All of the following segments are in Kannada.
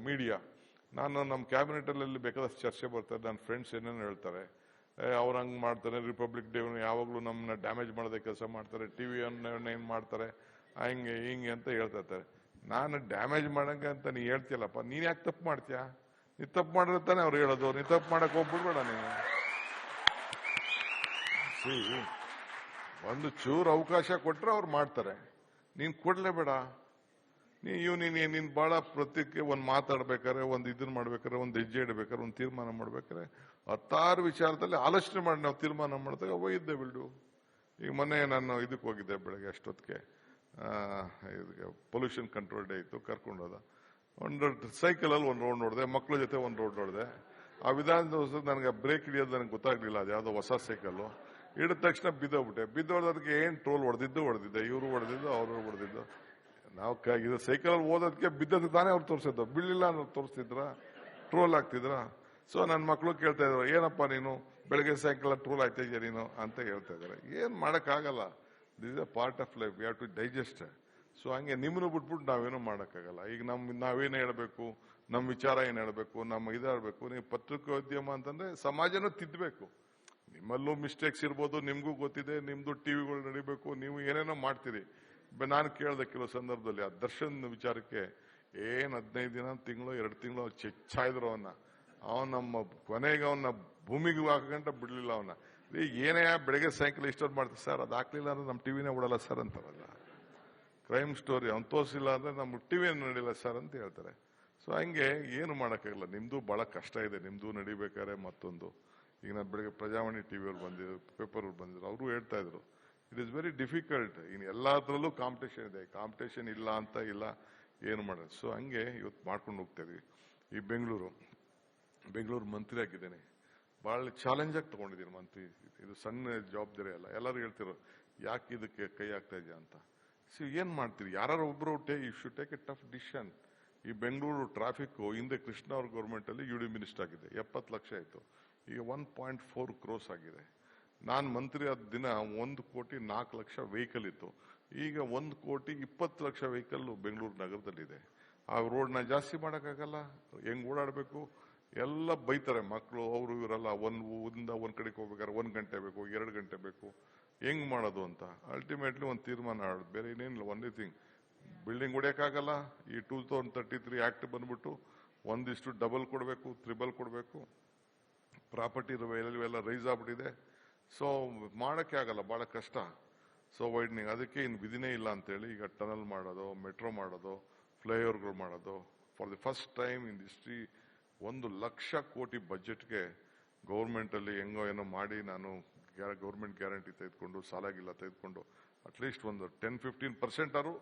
ಮೀಡಿಯಾ. ನಾನು ನಮ್ಮ ಕ್ಯಾಬಿನೆಟಲ್ಲಿ ಬೇಕಾದಷ್ಟು ಚರ್ಚೆ ಬರ್ತಾರೆ, ನನ್ನ ಫ್ರೆಂಡ್ಸ್ ಏನೇನು ಹೇಳ್ತಾರೆ, ಅವ್ರು ಹಂಗೆ ಮಾಡ್ತಾರೆ, ರಿಪಬ್ಲಿಕ್ ಡೇ ಯಾವಾಗಲೂ ನಮ್ಮನ್ನ ಡ್ಯಾಮೇಜ್ ಮಾಡೋದೇ ಕೆಲಸ ಮಾಡ್ತಾರೆ, ಟಿವಿಯನ್ನು ಏನು ಮಾಡ್ತಾರೆ, ಹಂಗೆ ಹಿಂಗೆ ಅಂತ ಹೇಳ್ತಾ ಇರ್ತಾರೆ. ನಾನು ಡ್ಯಾಮೇಜ್ ಮಾಡಂಗೆ ಅಂತ ನೀ ಹೇಳ್ತೀಯಲ್ಲಪ್ಪ, ನೀನು ಯಾಕೆ ತಪ್ಪು ಮಾಡ್ತೀಯಾ? ನೀ ತಪ್ಪು ಮಾಡಿದ್ರೆ ತಾನೇ ಅವ್ರು ಹೇಳೋದು, ನೀ ತಪ್ಪು ಮಾಡಕ್ಕೆ ಹೋಗ್ಬಿಡ್ಬೇಡ ನೀನು. ಒಂದು ಚೂರು ಅವಕಾಶ ಕೊಟ್ರೆ ಅವ್ರು ಮಾಡ್ತಾರೆ, ನೀನ್ ಕೊಡ್ಲೇಬೇಡ. ನೀನ್ ಬಹಳ ಪ್ರತ್ಯೇಕ ಒಂದ್ ಮಾತಾಡ್ಬೇಕಾರೆ, ಒಂದ್ ಇದನ್ನ ಮಾಡ್ಬೇಕಾರೆ, ಒಂದ್ ಹೆಜ್ಜೆ ಇಡ್ಬೇಕಾರೆ, ಒಂದ್ ತೀರ್ಮಾನ ಮಾಡ್ಬೇಕಾರೆ 10 ವಿಚಾರದಲ್ಲಿ ಆಲೋಚನೆ ಮಾಡಿ ನಾವು ತೀರ್ಮಾನ ಮಾಡಿದಾಗ ಒಯ್ದೆ ಬಿಡು. ಈಗ ಮೊನ್ನೆ ನಾನು ಇದಕ್ಕೆ ಹೋಗಿದ್ದೆ ಬೆಳಗ್ಗೆ ಅಷ್ಟೊತ್ತಿಗೆ, ಪೊಲ್ಯೂಷನ್ ಕಂಟ್ರೋಲ್ ಡೇ ಇತ್ತು, ಕರ್ಕೊಂಡೋದ. ಒಂದು ಸೈಕಲಲ್ಲಿ ಒಂದು ರೋಡ್ ನೋಡಿದೆ, ಮಕ್ಕಳ ಜೊತೆ ಒಂದು ರೋಡ್ ನೋಡಿದೆ. ಆ ವಿಧಾನಸೌಧ ನನಗೆ ಬ್ರೇಕ್ ಹಿಡಿಯೋದು ನನಗೆ ಗೊತ್ತಾಗ್ಲಿಲ್ಲ, ಅದು ಯಾವುದೋ ಹೊಸ ಸೈಕಲ್ಲು. ಹಿಡಿದ ತಕ್ಷಣ ಬಿದ್ದೋದಕ್ಕೆ ಏನ್ ಟ್ರೋಲ್ ಹೊಡೆದಿದ್ದೆ, ಇವರು ಹೊಡೆದಿದ್ದು, ಅವರು ಹೊಡೆದಿದ್ದು. ನಾವು ಇದು ಸೈಕಲ್ ಓದೋದಕ್ಕೆ ಬಿದ್ದದ್ದು ತಾನೇ ಅವ್ರು ತೋರಿಸಿದ್ದು, ಬೀಳಿಲ್ಲ ಅನ್ನೋ ತೋರಿಸ್ತಿದ್ರ, ಟ್ರೋಲ್ ಆಗ್ತಿದ್ರ. ಸೊ ನನ್ನ ಮಕ್ಕಳು ಕೇಳ್ತಾ ಇದ್ರು, ಏನಪ್ಪ ನೀನು ಬೆಳಗ್ಗೆ ಸಾಯಂಕಾಲ ಟ್ರೋಲ್ ಆಯ್ತಾ ಇದೆಯಾ ನೀನು ಅಂತ ಹೇಳ್ತಾ ಇದಾರೆ. ಏನ್ ಮಾಡಕ್ಕಾಗಲ್ಲ, this is a part of life, we have to digest. So ಹಂಗೆ ನಿಮ್ಮನ್ನು ಬಿಟ್ಬಿಟ್ಟು ನಾವೇನು ಮಾಡಕ್ಕಾಗಲ್ಲ. ಈಗ ನಾವೇನು ಹೇಳ್ಬೇಕು, ನಮ್ಮ ವಿಚಾರ ಏನ್ ಹೇಳ್ಬೇಕು, ನಮ್ಮ ಇದಾಗಬೇಕು. ನೀವು ಪತ್ರಿಕೋದ್ಯಮ ಅಂತಂದ್ರೆ ಸಮಾಜನೂ ತಿದ್ದಬೇಕು. ನಿಮ್ಮಲ್ಲೂ ಮಿಸ್ಟೇಕ್ಸ್ ಇರ್ಬೋದು, ನಿಮ್ಗೂ ಗೊತ್ತಿದೆ, ನಿಮ್ದು ಟಿವಿಗಳು ನಡಿಬೇಕು, ನೀವು ಏನೇನೋ ಮಾಡ್ತೀರಿ. ನಾನು ಕೇಳ್ದೆ ಕೆಲವು ಸಂದರ್ಭದಲ್ಲಿ ಆ ದರ್ಶನ್ ವಿಚಾರಕ್ಕೆ 15 ದಿನ, ತಿಂಗಳು 2 ತಿಂಗಳು ಚೆಚ್ಚಾಯಿದ್ರು ಅವನ್ ನಮ್ಮ ಕೊನೆಗೆ ಅವನ್ನ ಭೂಮಿಗೆ ಹಾಕಂಟ ಬಿಡ್ಲಿಲ್ಲ ಅವನ್ನ. ಏನೇ ಬೆಳಗ್ಗೆ ಸಾಯಂಕಾಲ ಇಷ್ಟೊಂದು ಮಾಡ್ತಾರೆ ಸರ್, ಅದು ಹಾಕ್ಲಿಲ್ಲ ಅಂದ್ರೆ ನಮ್ಮ ಟಿವಿನೇ ಬಿಡಲ್ಲ ಸರ್ ಅಂತಾರಲ್ಲ. ಕ್ರೈಮ್ ಸ್ಟೋರಿ ಅವ್ನು ತೋರಿಸಿಲ್ಲ ಅಂದ್ರೆ ನಮ್ಮ ಟಿವಿ ನಡಿಲ್ಲ ಸರ್ ಅಂತ ಹೇಳ್ತಾರೆ. ಸೊ ಹಂಗೆ ಏನು ಮಾಡಕ್ಕಾಗಲ್ಲ. ನಿಮ್ದು ಬಹಳ ಕಷ್ಟ ಇದೆ, ನಿಮ್ದು ನಡಿಬೇಕಾದ್ರೆ. ಮತ್ತೊಂದು ಈಗ ನಾನು ಬೆಳಗ್ಗೆ ಪ್ರಜಾವಾಣಿ ಟಿವಿಯವ್ರು ಬಂದಿದ್ರು, ಪೇಪರ್ ಅವ್ರು ಬಂದಿದ್ರು, ಅವರು ಹೇಳ್ತಾ ಇದ್ರು ಇಟ್ ಇಸ್ ವೆರಿ ಡಿಫಿಕಲ್ಟ್. ಇನ್ ಎಲ್ಲಾದ್ರಲ್ಲೂ ಕಾಂಪಿಟೇಷನ್ ಇದೆ, ಕಾಂಪಿಟೇಷನ್ ಇಲ್ಲ ಅಂತ ಇಲ್ಲ, ಏನು ಮಾಡೋದು. ಸೊ ಹಂಗೆ ಇವತ್ತು ಮಾಡ್ಕೊಂಡು ಹೋಗ್ತಾ ಇದೀವಿ. ಈ ಬೆಂಗಳೂರು ಮಂತ್ರಿ ಆಗಿದ್ದೇನೆ, ಬಹಳ ಚಾಲೆಂಜ್ ಆಗಿ ತಗೊಂಡಿದ್ದೀನಿ ಮಂತ್ರಿ. ಇದು ಸಣ್ಣ ಜವಾಬ್ದಾರಿ ಅಲ್ಲ. ಎಲ್ಲರೂ ಹೇಳ್ತಿರೋ ಯಾಕೆ ಇದಕ್ಕೆ ಕೈ ಹಾಕ್ತಾ ಇದೆಯಾ ಅಂತ. ಸೊ ಏನ್ ಮಾಡ್ತೀರಿ, ಯಾರು ಒಬ್ರು you should take a tough decision. ಈ ಬೆಂಗಳೂರು ಟ್ರಾಫಿಕ್ ಹಿಂದೆ ಕೃಷ್ಣ ಅವ್ರ ಗೌರ್ಮೆಂಟ್ ಅಲ್ಲಿ ಯುಡಿ ಮಿನಿಸ್ಟರ್ ಆಗಿದೆ, 70 ಲಕ್ಷ ಆಯ್ತು, ಈಗ 1.4 crores ಆಗಿದೆ. ನಾನು ಮಂತ್ರಿ ಆದ ದಿನ 1,04,00,000 ವೆಹಿಕಲ್ ಇತ್ತು, ಈಗ 1,20,00,000 ವೆಹಿಕಲ್ ಬೆಂಗಳೂರು ನಗರದಲ್ಲಿದೆ. ಆ ರೋಡ್ನ ಜಾಸ್ತಿ ಮಾಡಕ್ಕಾಗಲ್ಲ, ಹೆಂಗ್ ಓಡಾಡ್ಬೇಕು ಎಲ್ಲ ಬೈತಾರೆ ಮಕ್ಕಳು, ಅವರು ಇವರೆಲ್ಲ. ಒಂದ್ ಕಡೆಗೆ ಹೋಗ್ಬೇಕಾದ್ರೆ 1 ಗಂಟೆ ಬೇಕು, 2 ಗಂಟೆ ಬೇಕು, ಹೆಂಗ್ ಮಾಡೋದು ಅಂತ. ಅಲ್ಟಿಮೇಟ್ಲಿ ಒಂದು ತೀರ್ಮಾನ ಆಡೋದು, ಬೇರೆ ಏನೇನಿಲ್ಲ. ಒಂದೇ ಥಿಂಗ್, ಬಿಲ್ಡಿಂಗ್ ಹೊಡೆಯಕ್ಕಾಗಲ್ಲ. ಈ 2033 ಆಕ್ಟ್ ಬಂದ್ಬಿಟ್ಟು ಒಂದಿಷ್ಟು ಡಬಲ್ ಕೊಡಬೇಕು, ತ್ರಿಬಲ್ ಕೊಡಬೇಕು. ಪ್ರಾಪರ್ಟಿ ವ್ಯಾಲ್ಯೂ ಎಲ್ಲ ರೈಸ್ ಆಗ್ಬಿಟ್ಟಿದೆ. ಸೊ ಮಾಡಕ್ಕೆ ಆಗಲ್ಲ, ಬಹಳ ಕಷ್ಟ. ಸೊ ವೈಡ್ನಿಂಗ್ ಅದಕ್ಕೆ ಇನ್ನು ವಿಧಿನೇ ಇಲ್ಲ ಅಂತೇಳಿ ಈಗ ಟನಲ್ ಮಾಡೋದು, ಮೆಟ್ರೋ ಮಾಡೋದು, ಫ್ಲೈಓವರ್ಗಳು ಮಾಡೋದು. For the first time in history 1,00,000 ಕೋಟಿ ಬಜೆಟ್ಗೆ ಗೌರ್ಮೆಂಟ್ ಅಲ್ಲಿ ಹೆಂಗೋ ಏನೋ ಮಾಡಿ ನಾನು ಗೌರ್ಮೆಂಟ್ ಗ್ಯಾರಂಟಿ ತೆಗೆದುಕೊಂಡು, ಸಾಲಾಗಿಲ್ಲ ತೆಗೆದುಕೊಂಡು ಅಟ್ಲೀಸ್ಟ್ ಒಂದು 10-15% ಆದ್ರೂ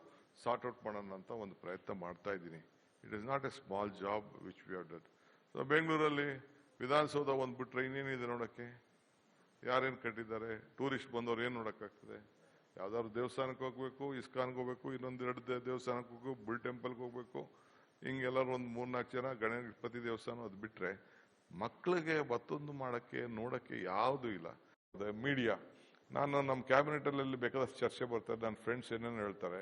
ಸಾರ್ಟ್ ಔಟ್ ಮಾಡೋಣ ಅಂತ ಒಂದು ಪ್ರಯತ್ನ ಮಾಡ್ತಾ ಇದ್ದೀನಿ. It is not A small job which we have done. So ಬೆಂಗಳೂರಲ್ಲಿ ವಿಧಾನಸೌಧ ಒಂದು ಬಿಟ್ರೆ ಇನ್ನೇನಿದೆ ನೋಡಕ್ಕೆ? ಯಾರೇನು ಕಟ್ಟಿದ್ದಾರೆ? ಟೂರಿಸ್ಟ್ ಬಂದವ್ರು ಏನ್ ನೋಡಕ್ಕಾಗ್ತದೆ? ಯಾವ್ದಾದ್ರು ದೇವಸ್ಥಾನಕ್ಕೆ ಹೋಗ್ಬೇಕು, ಇಸ್ಕಾನ್ಗೆ ಹೋಗ್ಬೇಕು, ಇನ್ನೊಂದು 2 ದೇವಸ್ಥಾನಕ್ಕೆ ಹೋಗ್ಬೇಕು, ಬುಲ್ ಟೆಂಪಲ್ಗೆ ಹೋಗ್ಬೇಕು. ಹಿಂಗೆಲ್ಲರೂ ಒಂದು 3-4 ಜನ ಗಣಪತಿ ದೇವಸ್ಥಾನ, ಅದು ಬಿಟ್ರೆ ಮಕ್ಕಳಿಗೆ ಮತ್ತೊಂದು ಮಾಡಕ್ಕೆ ನೋಡಕ್ಕೆ ಯಾವುದು ಇಲ್ಲ. ಮೀಡಿಯಾ. ನಾನು ನಮ್ಮ ಕ್ಯಾಬಿನೆಟಲ್ಲಿ ಬೇಕಾದಷ್ಟು ಚರ್ಚೆ ಬರ್ತಾರೆ, ನನ್ನ ಫ್ರೆಂಡ್ಸ್ ಏನೇನು ಹೇಳ್ತಾರೆ,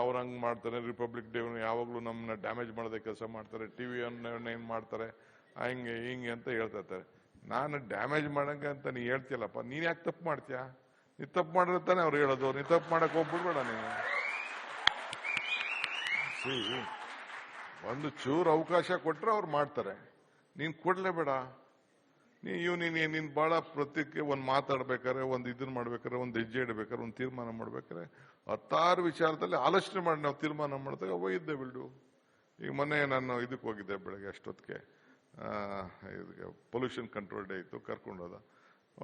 ಅವ್ರು ಹಂಗೆ ಮಾಡ್ತಾರೆ, ರಿಪಬ್ಲಿಕ್ ಡೇ ಯಾವಾಗಲೂ ನಮ್ಮನ್ನ ಡ್ಯಾಮೇಜ್ ಮಾಡೋದೇ ಕೆಲಸ ಮಾಡ್ತಾರೆ, ಟಿವಿಯನ್ನು ಏನು ಮಾಡ್ತಾರೆ, ಹಂಗೆ ಹಿಂಗೆ ಅಂತ ಹೇಳ್ತಾ ಇರ್ತಾರೆ. ನಾನು ಡ್ಯಾಮೇಜ್ ಮಾಡಂಗೆ ಅಂತ ನೀ ಹೇಳ್ತೀಯಲ್ಲಪ್ಪ, ನೀನ್ ಯಾಕೆ ತಪ್ಪು ಮಾಡ್ತೀಯಾ? ನೀ ತಪ್ಪು ಮಾಡಿದ್ರೆ ತಾನೇ ಅವ್ರು ಹೇಳೋದು, ನೀ ತಪ್ಪು ಮಾಡಕ್ ಹೋಗ್ಬಿಡ್ಬೇಡ ನೀನು. ಒಂದು ಚೂರು ಅವಕಾಶ ಕೊಟ್ರೆ ಅವ್ರು ಮಾಡ್ತಾರೆ, ನೀನ್ ಕೊಡ್ಲೇಬೇಡ. ನೀನ್ ಬಹಳ ಪ್ರತ್ಯೇಕ ಒಂದ್ ಮಾತಾಡ್ಬೇಕಾರೆ, ಒಂದ್ ಇದನ್ನ ಮಾಡ್ಬೇಕಾರೆ, ಒಂದ್ ಹೆಜ್ಜೆ ಇಡ್ಬೇಕಾರೆ, ಒಂದ್ ತೀರ್ಮಾನ ಮಾಡ್ಬೇಕಾರೆ 10 ವಿಚಾರದಲ್ಲಿ ಆಲೋಚನೆ ಮಾಡಿ ನಾವು ತೀರ್ಮಾನ ಮಾಡಿದಾಗ ಒಯ್ದೆ ಬಿಡು. ಈಗ ಮೊನ್ನೆ ನಾನು ಇದಕ್ಕೆ ಹೋಗಿದ್ದೆ ಬೆಳಗ್ಗೆ ಅಷ್ಟೊತ್ತಿಗೆ, ಪೊಲ್ಯೂಷನ್ ಕಂಟ್ರೋಲ್ ಡೇ ಇತ್ತು, ಕರ್ಕೊಂಡೋದ.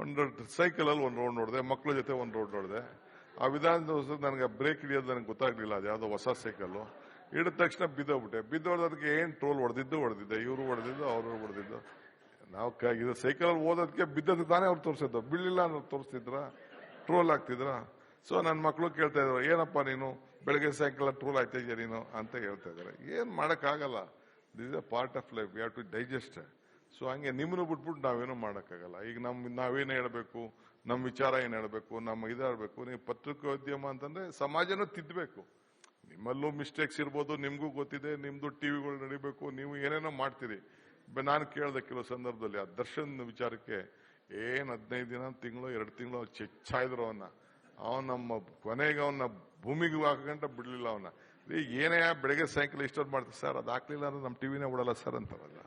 ಒಂದು ಸೈಕಲಲ್ಲಿ ಒಂದು ರೋಡ್ ನೋಡಿದೆ, ಮಕ್ಕಳ ಜೊತೆ ಒಂದು ರೋಡ್ ನೋಡಿದೆ. ಆ ವಿಧಾನಸೌಧ ನನಗೆ ಬ್ರೇಕ್ ಹಿಡಿಯೋದು ನನಗೆ ಗೊತ್ತಾಗ್ಲಿಲ್ಲ, ಅದು ಯಾವುದೋ ಹೊಸ ಸೈಕಲ್ಲು. ಹಿಡಿದ ತಕ್ಷಣ ಬಿದ್ದೋದಕ್ಕೆ ಏನ್ ಟ್ರೋಲ್ ಹೊಡೆದಿದ್ದೆ, ಇವರು ಹೊಡೆದಿದ್ದು, ಅವರು ಹೊಡೆದಿದ್ದು. ನಾವು ಇದು ಸೈಕಲ್ ಓದೋದಕ್ಕೆ ಬಿದ್ದದ್ದು ತಾನೇ ಅವ್ರು ತೋರಿಸಿದ್ದು, ಬೀಳಿಲ್ಲ ಅನ್ನೋ ತೋರಿಸ್ತಿದ್ರ, ಟ್ರೋಲ್ ಆಗ್ತಿದ್ರ. ಸೊ ನನ್ನ ಮಕ್ಕಳು ಕೇಳ್ತಾ ಇದ್ರು, ಏನಪ್ಪ ನೀನು ಬೆಳಗ್ಗೆ ಸಾಯಂಕಾಲ ಟ್ರೋಲ್ ಆಯ್ತಾ ಇದೆಯಾ ನೀನು ಅಂತ ಹೇಳ್ತಾ ಇದಾರೆ. ಏನ್ ಮಾಡಕ್ಕಾಗಲ್ಲ, this is a part of life, we have to digest. So ಹಂಗೆ ನಿಮ್ಮನ್ನು ಬಿಟ್ಬಿಟ್ಟು ನಾವೇನು ಮಾಡಕ್ಕಾಗಲ್ಲ. ಈಗ ನಾವೇನು ಹೇಳ್ಬೇಕು, ನಮ್ಮ ವಿಚಾರ ಏನ್ ಹೇಳ್ಬೇಕು, ನಮ್ಮ ಇದಾಗಬೇಕು. ನೀವು ಪತ್ರಿಕೋದ್ಯಮ ಅಂತಂದ್ರೆ ಸಮಾಜನೂ ತಿದ್ದಬೇಕು. ನಿಮ್ಮಲ್ಲೂ ಮಿಸ್ಟೇಕ್ಸ್ ಇರ್ಬೋದು, ನಿಮ್ಗೂ ಗೊತ್ತಿದೆ, ನಿಮ್ದು ಟಿವಿಗಳು ನಡಿಬೇಕು, ನೀವು ಏನೇನೋ ಮಾಡ್ತೀರಿ. ನಾನು ಕೇಳ್ದೆ ಕೆಲವು ಸಂದರ್ಭದಲ್ಲಿ ಆ ದರ್ಶನ್ ವಿಚಾರಕ್ಕೆ 15 ದಿನ, ತಿಂಗಳು 2 ತಿಂಗಳು ಚೆಚ್ಚಾಯಿದ್ರು ಅವನ್ ನಮ್ಮ ಕೊನೆಗೆ ಅವನ್ನ ಭೂಮಿಗೆ ಹಾಕಂಟ ಬಿಡ್ಲಿಲ್ಲ ಅವನ್ನ. ಏನೇ ಬೆಳಗ್ಗೆ ಸಾಯಂಕಾಲ ಇಷ್ಟೊಂದು ಮಾಡ್ತಾರೆ ಸರ್, ಅದು ಹಾಕ್ಲಿಲ್ಲ ಅಂದ್ರೆ ನಮ್ಮ ಟಿವಿನೇ ಬಿಡಲ್ಲ ಸರ್ ಅಂತಾರಲ್ಲ.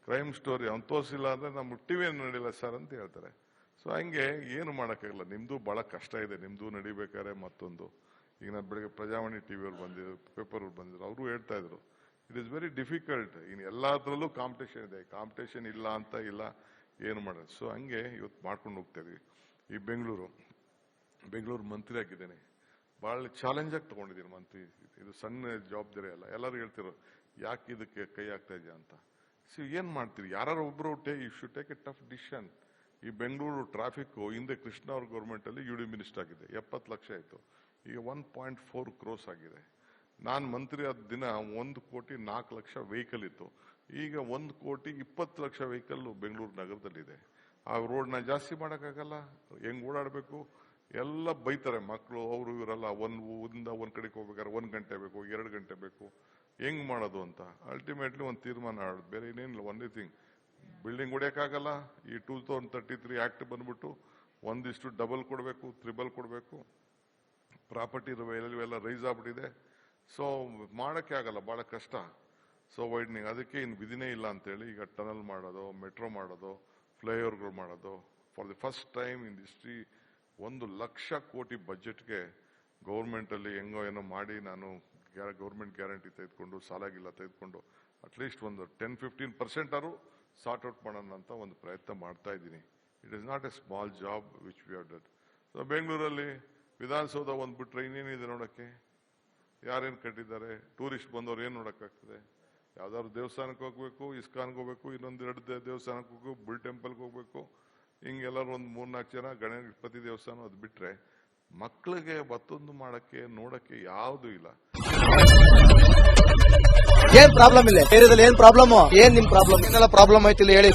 ಕ್ರೈಮ್ ಸ್ಟೋರಿ ಅವ್ನು ತೋರಿಸಿಲ್ಲ ಅಂದ್ರೆ ನಮ್ಮ ಟಿವಿ ನಡಿಲ್ಲ ಸರ್ ಅಂತ ಹೇಳ್ತಾರೆ. ಸೊ ಹಂಗೆ ಏನು ಮಾಡೋಕ್ಕಾಗಲ್ಲ. ನಿಮ್ದು ಬಹಳ ಕಷ್ಟ ಇದೆ, ನಿಮ್ದು ನಡಿಬೇಕಾದ್ರೆ. ಮತ್ತೊಂದು ಈಗ ನಾನು ಬೆಳಗ್ಗೆ ಪ್ರಜಾವಾಣಿ ಟಿವಿಯವ್ರು ಬಂದಿದ್ರು, ಪೇಪರ್ ಅವ್ರು ಬಂದಿದ್ರು, ಅವರು ಹೇಳ್ತಾ ಇದ್ರು ಇಟ್ ಇಸ್ ವೆರಿ ಡಿಫಿಕಲ್ಟ್. ಇನ್ನು ಎಲ್ಲದರಲ್ಲೂ ಕಾಂಪಿಟೇಷನ್ ಇದೆ, ಕಾಂಪಿಟೇಷನ್ ಇಲ್ಲ ಅಂತ ಇಲ್ಲ, ಏನು ಮಾಡೋದು. ಸೊ ಹಂಗೆ ಇವತ್ತು ಮಾಡ್ಕೊಂಡು ಹೋಗ್ತಾ ಇದೀವಿ. ಈ ಬೆಂಗಳೂರು ಮಂತ್ರಿ ಆಗಿದ್ದೇನೆ, ಬಹಳ ಚಾಲೆಂಜ್ ಆಗಿ ತಗೊಂಡಿದ್ದೀನಿ ಮಂತ್ರಿ. ಇದು ಸಣ್ಣ ಜವಾಬ್ದಾರಿ ಅಲ್ಲ. ಎಲ್ಲರೂ ಹೇಳ್ತಿರೋ ಯಾಕೆ ಇದಕ್ಕೆ ಕೈ ಹಾಕ್ತಾ ಇದೆಯಾ ಅಂತ. ಸೊ ಏನ್ ಮಾಡ್ತೀರಿ, ಯಾರು ಒಬ್ರು you should take a tough decision. ಈ ಬೆಂಗಳೂರು ಟ್ರಾಫಿಕ್ ಹಿಂದೆ ಕೃಷ್ಣ ಅವ್ರ ಗೌರ್ಮೆಂಟ್ ಅಲ್ಲಿ ಯುಡಿ ಮಿನಿಸ್ಟರ್ ಆಗಿದೆ, 70 ಲಕ್ಷ ಆಯ್ತು, ಈಗ 1.4 crores ಆಗಿದೆ. ನಾನು ಮಂತ್ರಿ ಆದ ದಿನ 1,04,00,000 ವೆಹಿಕಲ್ ಇತ್ತು, ಈಗ 1,20,00,000 ವೆಹಿಕಲ್ ಬೆಂಗಳೂರು ನಗರದಲ್ಲಿದೆ. ಆ ರೋಡ್ನ ಜಾಸ್ತಿ ಮಾಡೋಕ್ಕಾಗಲ್ಲ, ಹೆಂಗ್ ಓಡಾಡಬೇಕು ಎಲ್ಲ ಬೈತಾರೆ ಮಕ್ಕಳು, ಅವರು ಇವರೆಲ್ಲ. ಒಂದ್ ಕಡೆಗೆ ಹೋಗ್ಬೇಕಾದ್ರೆ 1 ಗಂಟೆ ಬೇಕು, 2 ಗಂಟೆ ಬೇಕು, ಹೆಂಗ್ ಮಾಡೋದು ಅಂತ ಅಲ್ಟಿಮೇಟ್ಲಿ ಒಂದು ತೀರ್ಮಾನ ಆಡೋದು, ಬೇರೆ ಏನೇನಿಲ್ಲ. ಒಂದೇ ಥಿಂಗ್, ಬಿಲ್ಡಿಂಗ್ ಹೊಡೆಯಕ್ಕಾಗಲ್ಲ. ಈ 2033 ಆಕ್ಟ್ ಬಂದ್ಬಿಟ್ಟು 1:2 ಕೊಡಬೇಕು, 3 ಕೊಡಬೇಕು. ಪ್ರಾಪರ್ಟಿ ವ್ಯಾಲ್ಯೂ ಎಲ್ಲ ರೈಸ್ ಆಗ್ಬಿಟ್ಟಿದೆ. ಸೊ ಮಾಡಕ್ಕೆ ಆಗಲ್ಲ, ಬಹಳ ಕಷ್ಟ. ಸೊ ವೈಡ್ನಿಂಗ್ ಅದಕ್ಕೆ ಇನ್ನು ವಿಧಿನೇ ಇಲ್ಲ ಅಂತೇಳಿ ಈಗ ಟನಲ್ ಮಾಡೋದು, ಮೆಟ್ರೋ ಮಾಡೋದು, ಫ್ಲೈಓವರ್ಗಳು ಮಾಡೋದು. For the first time in history 1,00,000 ಕೋಟಿ ಬಜೆಟ್ಗೆ ಗೌರ್ಮೆಂಟ್ ಅಲ್ಲಿ ಹೆಂಗೋ ಏನೋ ಮಾಡಿ ನಾನು ಗೌರ್ಮೆಂಟ್ ಗ್ಯಾರಂಟಿ ತೆಗೆದುಕೊಂಡು, ಸಾಲಾಗಿಲ್ಲ ತೆಗೆದುಕೊಂಡು ಅಟ್ಲೀಸ್ಟ್ ಒಂದು 10-15% ಆದ್ರೂ ಸಾರ್ಟ್ ಔಟ್ ಮಾಡೋಣ ಅಂತ ಒಂದು ಪ್ರಯತ್ನ ಮಾಡ್ತಾ ಇದ್ದೀನಿ. It is not A small job which we have done. So ಬೆಂಗಳೂರಲ್ಲಿ ವಿಧಾನಸೌಧ ಒಂದು ಬಿಟ್ರೆ ಇನ್ನೇನಿದೆ ನೋಡಕ್ಕೆ? ಯಾರೇನು ಕಟ್ಟಿದ್ದಾರೆ? ಟೂರಿಸ್ಟ್ ಬಂದವ್ರು ಏನ್ ನೋಡಕ್ಕಾಗ್ತದೆ? ಯಾವ್ದಾದ್ರು ದೇವಸ್ಥಾನಕ್ಕೆ ಹೋಗ್ಬೇಕು, ಇಸ್ಕಾನ್ಗೆ ಹೋಗ್ಬೇಕು, ಇನ್ನೊಂದು 2 ದೇವಸ್ಥಾನಕ್ಕೆ ಹೋಗ್ಬೇಕು, ಬುಲ್ ಟೆಂಪಲ್ಗೆ ಹೋಗ್ಬೇಕು. ಹಿಂಗೆಲ್ಲರೂ ಒಂದು 3-4 ಜನ ಗಣಪತಿ ದೇವಸ್ಥಾನ, ಅದು ಬಿಟ್ರೆ ಮಕ್ಕಳಿಗೆ ಮತ್ತೊಂದು ಮಾಡಕ್ಕೆ ನೋಡಕ್ಕೆ ಯಾವ್ದು ಇಲ್ಲ. ಏನ್ ಪ್ರಾಬ್ಲಮ್ ಇಲ್ಲ ಏರಿಯಾದಲ್ಲಿ? ಏನ್ ಪ್ರಾಬ್ಲಮ್? ಏನ್ ನಿಮ್ ಪ್ರಾಬ್ಲಮ್? ಏನೆಲ್ಲ ಪ್ರಾಬ್ಲಮ್ ಆಯ್ತಿಲ್ಲ ಹೇಳಿ.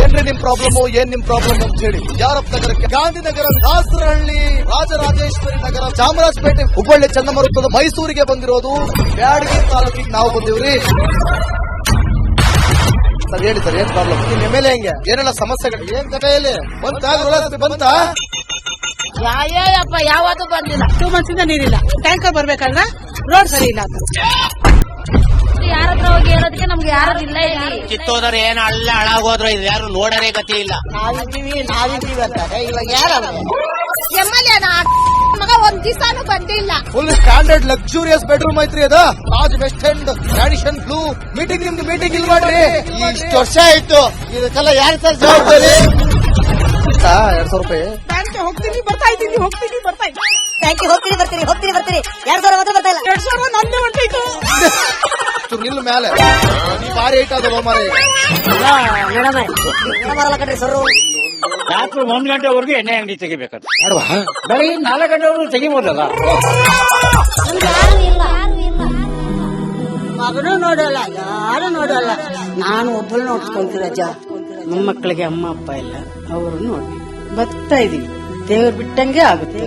ಏನ್ರಿ ನಿಮ್ ಪ್ರಾಬ್ಲಮ್? ಏನ್ ನಿಮ್ ಪ್ರಾಬ್ಲಮ್ ಅಂತ ಹೇಳಿ. ಯಾರಪ್ಪ ನಗರಕ್ಕೆ? ಗಾಂಧಿನಗರ, ದಾಸರಹಳ್ಳಿ, ರಾಜರಾಜೇಶ್ವರಿ ನಗರ, ಚಾಮರಾಜಪೇಟೆ, ಹುಬ್ಬಳ್ಳಿ, ಚನ್ನಮರುತ್ತದ, ಮೈಸೂರಿಗೆ ಬಂದಿರೋದು. ಬ್ಯಾಡಗಿ ತಾಲೂಕಿಗೆ ನಾವು ಬಂದಿವ್ರಿ. ಸರ್ ಹೇಳಿ ಸರ್, ಏನ್ ಪ್ರಾಬ್ಲಮ್? ನಿಮ್ ಎಮ್ ಎಲ್ ಎ ಹೆಂಗೆ? ಏನೆಲ್ಲ ಸಮಸ್ಯೆಗಳು? ಏನ್ ಕಥೆಯಲ್ಲಿ ಬಂತ? ಯಾಯಪ್ಪ ಯಾವತ್ತೂ ಬಂದಿಲ್ಲ. 2 months ಇಂದ ನೀರಿಲ್ಲ. ಟ್ಯಾಂಕರ್ ಬರ್ಬೇಕಂದ್ರ ರೋಡ್ ಸರಿ ಇಲ್ಲ ಅಂತ ಯಾರ ಹತ್ರ ಹೋಗಿ ಹೇಳೋದಕ್ಕೆ ನಮ್ಗೆ ಯಾರು ಇಲ್ಲ. ಕಿತ್ತೋದ್ರೆ ಏನು ಅಲ್ಲ ಹಾಳಾಗೋದ್ರು ಇದು ಯಾರು ನೋಡರೇ ಗತಿ ಇಲ್ಲ. ನಾವಿದ್ದೀವಿ ಅಂತಾರೆ. ಇವಾಗ ಯಾರು ಎಮ್ಎಲ್ಎ ಮಗ ಒಂದ್ ದಿವಸನೂ ಬಂದಿಲ್ಲ. ಫುಲ್ ಸ್ಟ್ಯಾಂಡರ್ಡ್ ಲಕ್ಸುರಿಯಸ್ ಬೆಡ್ರೂಮ್ ಐತ್ರಿ ಅದು. Taj West End, Radisson Blu. Meeting ನಿಮ್ದು ಮೀಟಿಂಗ್ ಇಲ್ಲಿ ಮಾಡ್ರಿ. ಇಷ್ಟು ವರ್ಷ ಆಯ್ತು, ಇದಕ್ಕೆಲ್ಲ ಯಾರು ಸರ್ ಜವಾಬ್ದಾರಿ? 200 ರೂಪಾಯಿ ಬ್ಯಾಂಕ್ ಹೋಗ್ತೀನಿ ಬರ್ತಾ ಇದ್ದೀನಿ. ಬ್ಯಾಂಕಿಗೆ ಹೋಗ್ತೀನಿ ಬರ್ತೀನಿ 2,000 ಮಾತ್ರ ಬರ್ತಾ ಇಲ್ಲ. 2,000 ನಂದೇ ಹೊಂಟೈತು. ನಿಲ್ ಮೇಲೆ ಭಾರಿ ಐಟ್ ಅದು ಮಾರಿ. ಬರಲ್ಲ ಕಣ್ರಿ ಸರ್. ರಾತ್ರಿ 1 ಗಂಟೆವರೆಗೂ ಎಣ್ಣೆ ಅಂಗಡಿ ತೆಗಿಬೇಕಂತ. ಬೆಳಗ್ಗೆ 4 ಗಂಟೆವರೆಗೂ ತೆಗಿಬೋದಲ್ಲ. ಮಗನೂ ನೋಡಲ್ಲ, ಯಾರು ನೋಡಲ್ಲ. ನಾನು ಒಬ್ಬಳು ನೋಡ್ಸ್ಕೊಂತೀನಿ ಅಜ್ಜ. ಮೊಮ್ಮಕ್ಕಳಿಗೆ ಅಮ್ಮ ಅಪ್ಪ ಇಲ್ಲ, ಅವರು ನೋಡಿ ಬರ್ತಾ ಇದೀವಿ. ದೇವ್ರು ಬಿಟ್ಟಂಗೆ ಆಗುತ್ತೆ.